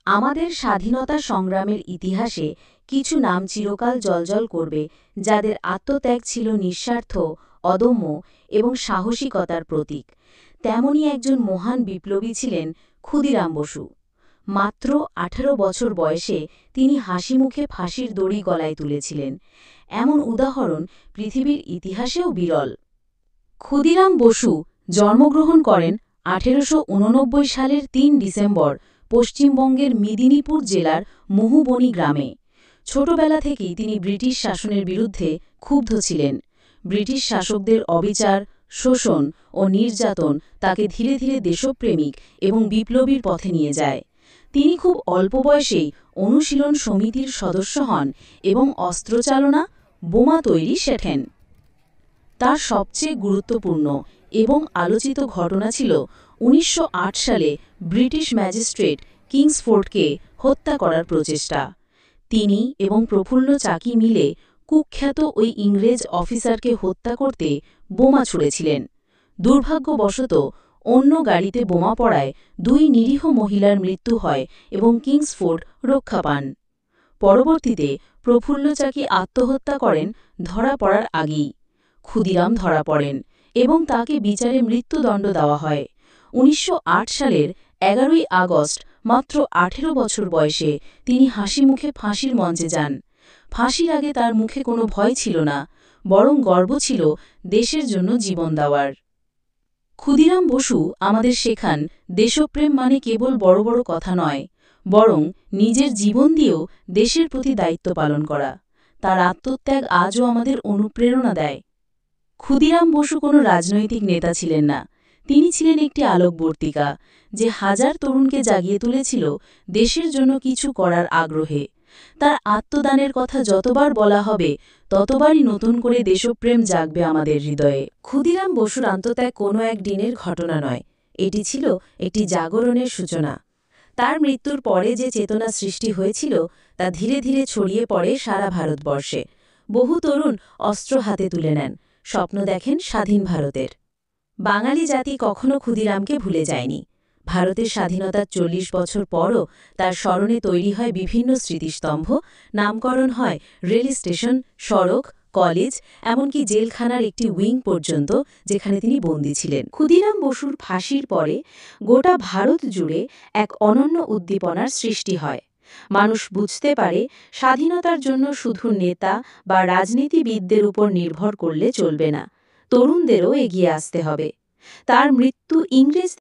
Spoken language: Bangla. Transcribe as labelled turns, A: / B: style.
A: আমাদের স্বাধীনতা সংগ্রামের ইতিহাসে কিছু নাম চিরকাল জ্বলজ্বল করবে, যাদের আত্মত্যাগ ছিল নিঃস্বার্থ, অদম্য এবং সাহসিকতার প্রতীক। তেমনই একজন মহান বিপ্লবী ছিলেন ক্ষুদিরাম বসু। মাত্র ১৮ বছর বয়সে তিনি হাসিমুখে ফাঁসির দড়ি গলায় তুলেছিলেন। এমন উদাহরণ পৃথিবীর ইতিহাসেও বিরল। ক্ষুদিরাম বসু জন্মগ্রহণ করেন ১৮৮৯ সালের ৩ ডিসেম্বর পশ্চিমবঙ্গের মেদিনীপুর জেলার মহুবনী গ্রামে। ছোটবেলা থেকেই তিনি ব্রিটিশ শাসনের বিরুদ্ধে ক্ষুব্ধ ছিলেন। ব্রিটিশ শাসকদের অবিচার, শোষণ ও নির্যাতন তাকে ধীরে ধীরে দেশপ্রেমিক এবং বিপ্লবীর পথে নিয়ে যায়। তিনি খুব অল্প বয়সেই অনুশীলন সমিতির সদস্য হন এবং অস্ত্রচালনা, বোমা তৈরি শেখেন। তার সবচেয়ে গুরুত্বপূর্ণ এবং আলোচিত ঘটনা ছিল ১৯০৮ সালে ব্রিটিশ ম্যাজিস্ট্রেট কিংসফোর্ডকে হত্যা করার প্রচেষ্টা। তিনি এবং প্রফুল্ল চাকি মিলে কুখ্যাত ওই ইংরেজ অফিসারকে হত্যা করতে বোমা ছুঁড়েছিলেন। দুর্ভাগ্যবশত অন্য গাড়িতে বোমা পড়ায় ২ নিরীহ মহিলার মৃত্যু হয় এবং কিংসফোর্ড রক্ষা পান। পরবর্তীতে প্রফুল্ল চাকি আত্মহত্যা করেন ধরা পড়ার আগেই। ক্ষুদিরাম ধরা পড়েন এবং তাকে বিচারে মৃত্যুদণ্ড দেওয়া হয়। ১৯০৮ সালের ১১ই আগস্ট মাত্র ১৮ বছর বয়সে তিনি হাসিমুখে ফাঁসির মঞ্চে যান। ফাঁসির আগে তার মুখে কোনো ভয় ছিল না, বরং গর্ব ছিল দেশের জন্য জীবন দেওয়ার। ক্ষুদিরাম বসু আমাদের শেখান, দেশপ্রেম মানে কেবল বড় বড় কথা নয়, বরং নিজের জীবন দিয়েও দেশের প্রতি দায়িত্ব পালন করা। তার আত্মত্যাগ আজও আমাদের অনুপ্রেরণা দেয়। ক্ষুদিরাম বসু কোনো রাজনৈতিক নেতা ছিলেন না, তিনি ছিলেন একটি আলোকবর্তিকা, যে হাজার তরুণকে জাগিয়ে তুলেছিল দেশের জন্য কিছু করার আগ্রহে। তার আত্মদানের কথা যতবার বলা হবে, ততবারই নতুন করে দেশপ্রেম জাগবে আমাদের হৃদয়ে। ক্ষুদিরাম বসুর আত্মত্যাগ কোনো এক দিনের ঘটনা নয়, এটি ছিল একটি জাগরণের সূচনা। তার মৃত্যুর পরে যে চেতনা সৃষ্টি হয়েছিল, তা ধীরে ধীরে ছড়িয়ে পড়ে সারা ভারতবর্ষে। বহু তরুণ অস্ত্র হাতে তুলে নেন, স্বপ্ন দেখেন স্বাধীন ভারতের। বাঙালি জাতি কখনো ক্ষুদিরামকে ভুলে যায়নি। ভারতের স্বাধীনতার ৪০ বছর পরও তার স্মরণে তৈরি হয় বিভিন্ন স্মৃতিস্তম্ভ, নামকরণ হয় রেল স্টেশন, সড়ক, কলেজ, এমনকি জেলখানার একটি উইং পর্যন্ত, যেখানে তিনি বন্দী ছিলেন। ক্ষুদিরাম বসুর ফাঁসির পরে গোটা ভারত জুড়ে এক অনন্য উদ্দীপনার সৃষ্টি হয়। মানুষ বুঝতে পারে, স্বাধীনতার জন্য শুধু নেতা বা রাজনীতিবিদদের উপর নির্ভর করলে চলবে না, তরুণদেরও এগিয়ে আসতে হবে। তার মৃত্যু ইংরেজ